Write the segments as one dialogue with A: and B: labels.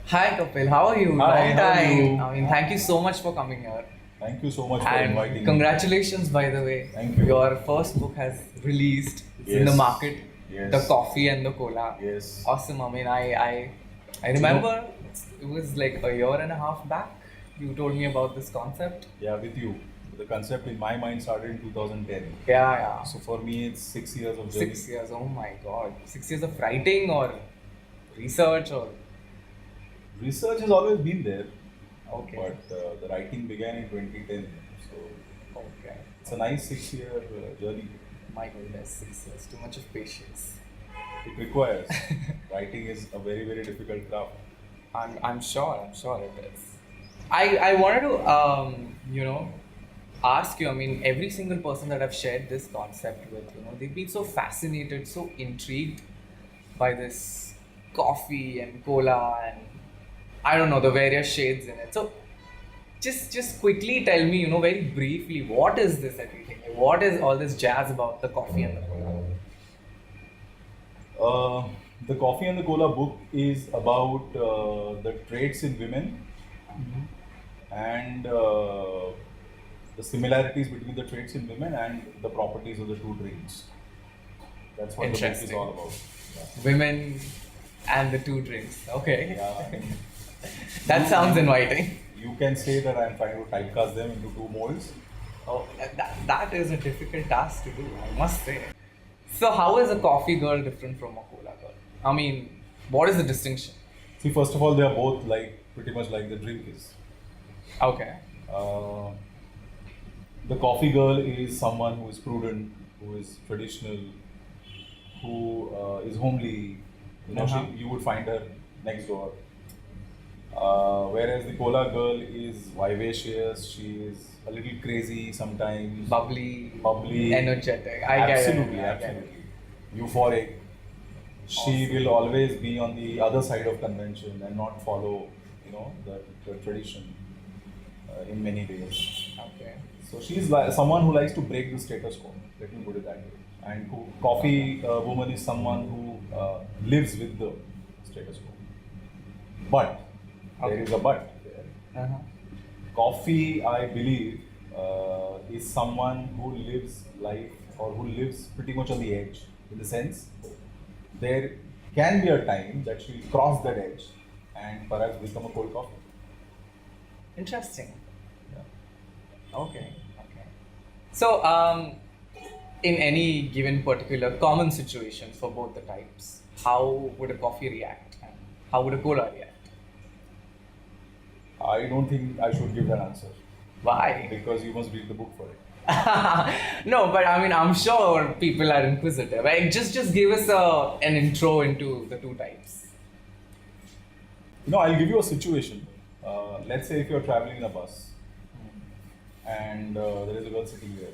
A: Hi Kapil, how are you?
B: Hi,
A: Long
B: how are
A: time.
B: you?
A: Thank you so much for coming here.
B: Thank you so much for
A: And
B: inviting me.
A: congratulations, by the way.
B: Thank you.
A: Your first book has released. It's in the
B: Yes.
A: market. The
B: Yes.
A: Coffee and the Cola.
B: Yes.
A: Awesome. I
B: You know,
A: remember it was like a year and a half back. You told me about this concept.
B: yeah, with you. The concept in my mind started in 2010.
A: Yeah, yeah.
B: So for me, it's 6 years of journey.
A: 6 years. Oh my God. 6 years of writing or research or
B: Research has always been there,
A: okay.
B: but the writing began in 2010. So
A: Okay.
B: it's a nice 6 year journey.
A: My goodness, 6 years. Too much of patience.
B: It requires. Writing is a very, very difficult craft.
A: I'm sure it is. I wanted to ask you. I mean, every single person that I've shared this concept with, they've been so fascinated, so intrigued by this coffee and cola and I don't know the various shades in it. So just quickly tell me, very briefly, what is this everything? Like, what is all this jazz about the coffee and the cola?
B: Uh, the Coffee and the Cola book is about the traits in women and the similarities between the traits in women and the properties of the two drinks. That's what the book is
A: Interesting.
B: all about.
A: Women and the two drinks. Okay.
B: Yeah, yeah.
A: That sounds inviting.
B: You can say that I'm trying to typecast them into two molds.
A: Oh, that is a difficult task to do, I must say. So, how is a coffee girl different from a cola girl? I mean, what is the distinction?
B: See, first of all, they are both like pretty much like the drink is.
A: Okay.
B: Uh, the coffee girl is someone who is prudent, who is traditional, who is homely.
A: Uh-huh.
B: You would find her next door. Whereas the cola girl is vivacious. She is a little crazy sometimes,
A: Bubbly, energetic.
B: absolutely,
A: I get it.
B: absolutely, euphoric. She will always be on the other side of convention and not follow, the tradition in many ways.
A: Okay.
B: So she's like someone who likes to break the status quo. Let me put it that way. And coffee woman is someone who lives with the status quo. But there is a but. There.
A: Uh-huh.
B: Coffee, I believe, is someone who lives life or who lives pretty much on the edge. In the sense, there can be a time that she'll cross that edge and perhaps become a cold coffee.
A: Interesting.
B: Yeah.
A: Okay. Okay. So, in any given particular common situation for both the types, how would a coffee react and how would a cola react?
B: I don't think I should give that answer
A: Why?
B: because you must read the book for it.
A: No, but I mean, I'm sure people are inquisitive. Right? Just give us an intro into the two types.
B: I'll give you a situation. Let's say if you're traveling in a bus and there is a girl sitting there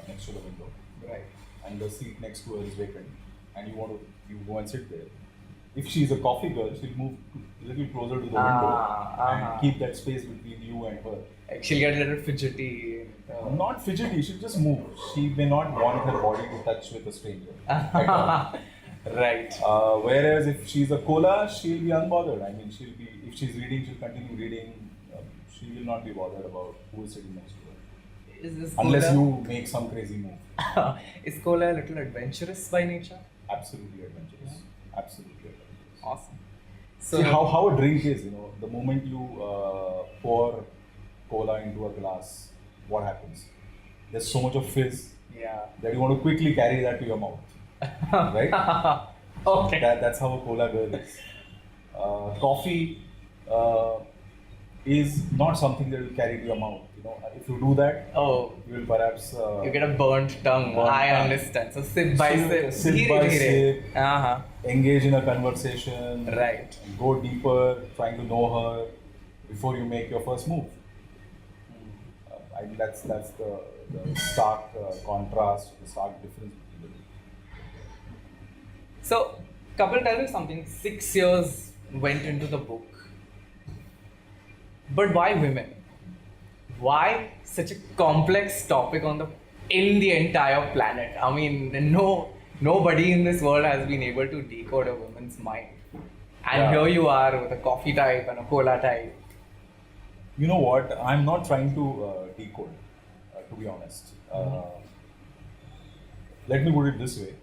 B: next to the window,
A: Right.
B: and the seat next to her is vacant, and you go and sit there. If she's a coffee girl, she'll move a little closer to the window and keep that space between you and her.
A: Like she'll get a little fidgety.
B: Not fidgety, she'll just move. She may not want her body to touch with a stranger at all.
A: Right.
B: Whereas if she's a cola, she'll be unbothered. I mean, if she's reading, she'll continue reading. She will not be bothered about who is sitting next to her.
A: Is this
B: Unless
A: cola?
B: you make some crazy move.
A: Is cola a little adventurous by nature?
B: Absolutely adventurous. Absolutely adventurous.
A: Awesome.
B: See how a drink is, the moment you pour cola into a glass, what happens? There's so much of fizz
A: Yeah.
B: that you want to quickly carry that to your mouth. Right?
A: Okay.
B: That's how a cola girl is. Coffee is not something that you carry to your mouth. If you do that,
A: Oh,
B: you will perhaps
A: you get a burnt tongue.
B: Burnt
A: I
B: tongue.
A: understand. So sip by sip.
B: Sip
A: Dheere
B: by
A: dheere.
B: sip.
A: Uh-huh.
B: engage in a conversation,
A: Right.
B: go deeper, trying to know her before you make your first move. I think that's the stark contrast, the stark difference between the two.
A: So, Kapil, tell me something. 6 years went into the book. But why women? Why such a complex topic in the entire planet? I mean, nobody in this world has been able to decode a woman's mind. And
B: Yeah.
A: here you are with a coffee type and a cola type.
B: You know what? I'm not trying to decode, to be honest. Let me put it this way.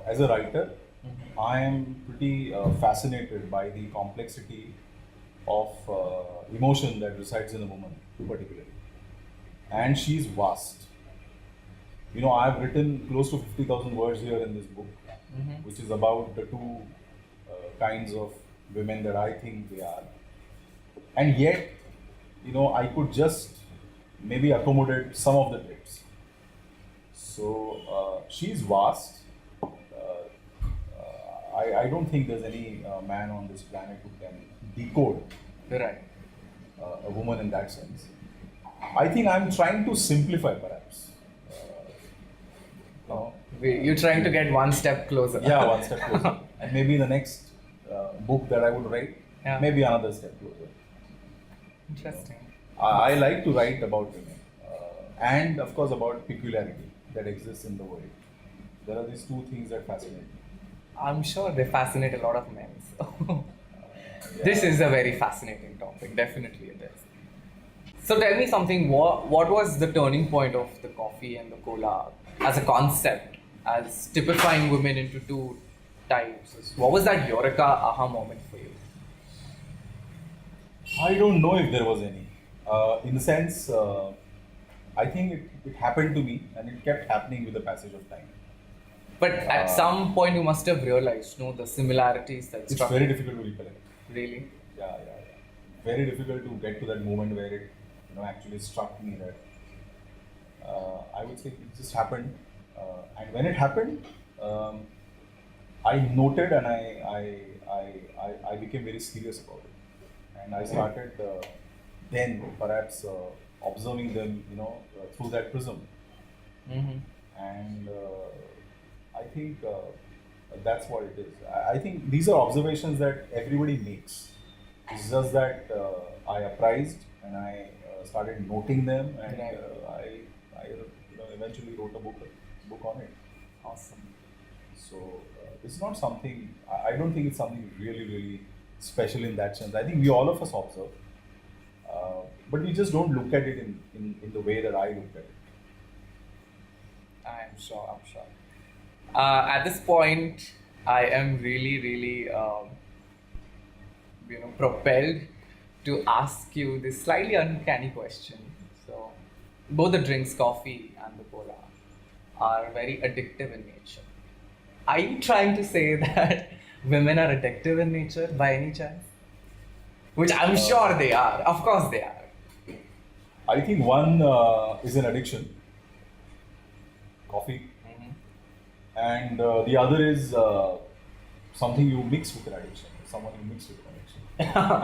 B: As a writer, I am pretty fascinated by the complexity of emotion that resides in a woman, particularly. And she's vast. You know, I've written close to 50,000 words here in this book, which is about the two kinds of women that I think they are. And yet, you know, I could just maybe accommodate some of the traits. So she's vast. I don't think there's any man on this planet who can decode
A: Right.
B: a woman in that sense. I think I'm trying to simplify, perhaps. You know,
A: You're trying to get one step closer.
B: yeah, one step closer. And maybe the next book that I would write,
A: Yeah.
B: maybe another step closer.
A: Interesting.
B: I like to write about women and, of course, about peculiarity that exists in the world. There are these two things that fascinate me.
A: I'm sure they fascinate a lot of men. So. This is a very fascinating topic. Definitely it is. So tell me something. What was the turning point of the coffee and the cola as a concept, as typifying women into two types? What was that eureka aha moment for you?
B: I don't know if there was any. In the sense, I think it happened to me and it kept happening with the passage of time.
A: But at some point you must have realized, no, the similarities that
B: It's
A: struck
B: very
A: you.
B: difficult to recollect.
A: Really?
B: Yeah. Very difficult to get to that moment where it, you know, actually struck me that I would say it just happened, and when it happened, I noted and I became very serious about it, and I started then perhaps observing them, you know, through that prism,
A: Mm-hmm.
B: and I think that's what it is. I think these are observations that everybody makes. It's just that I apprised and I started noting them, and
A: Right.
B: I you know, eventually wrote a book on it.
A: Awesome.
B: So it's not something. I don't think it's something really special in that sense. I think we all of us observe, but we just don't look at it in the way that I look at it.
A: I'm sure. At this point, I am really, propelled to ask you this slightly uncanny question. So, both the drinks, coffee and the cola, are very addictive in nature. Are you trying to say that women are addictive in nature by any chance? Which I'm sure they are. Of course they are.
B: I think one is an addiction, coffee, and the other is something you mix with an addiction, someone you mix with an addiction,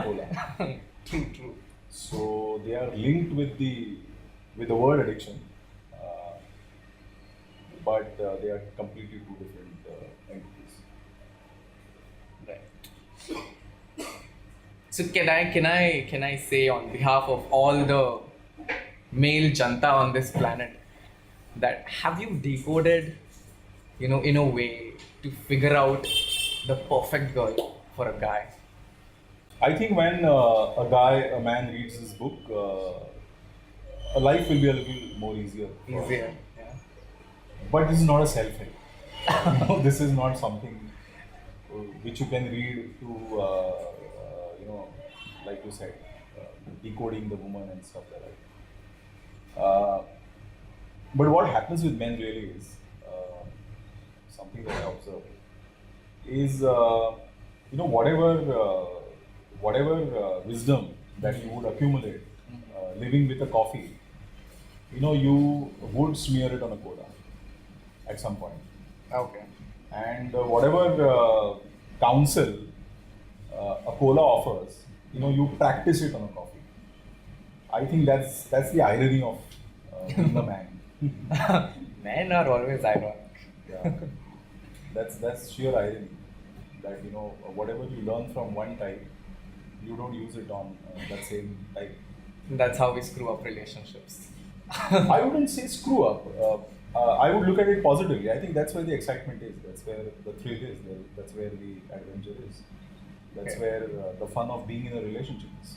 B: cola.
A: True.
B: So they are linked with the word addiction, but they are completely two different entities.
A: Right. So can I say on behalf of all the male janta on this planet that have you decoded, in a way to figure out the perfect girl for a guy?
B: I think when a man reads this book, a life will be a little more easier. for him.
A: Easier. Yeah.
B: But this is not a self-help. This is not something which you can read to, like you said, decoding the woman and stuff like that. But what happens with men really is something that I observe is, whatever wisdom that you would accumulate living with a coffee, you would smear it on a cola at some point.
A: Okay.
B: And whatever counsel a cola offers, you practice it on a coffee. I think that's the irony of being a man.
A: Men are always ironic.
B: Yeah, that's sheer irony. That whatever you learn from one type, you don't use it on that same type.
A: That's how we screw up relationships.
B: I wouldn't say screw up. I would look at it positively. I think that's where the excitement is. That's where the thrill is. That's where the adventure is. That's
A: Okay.
B: where the fun of being in a relationship is.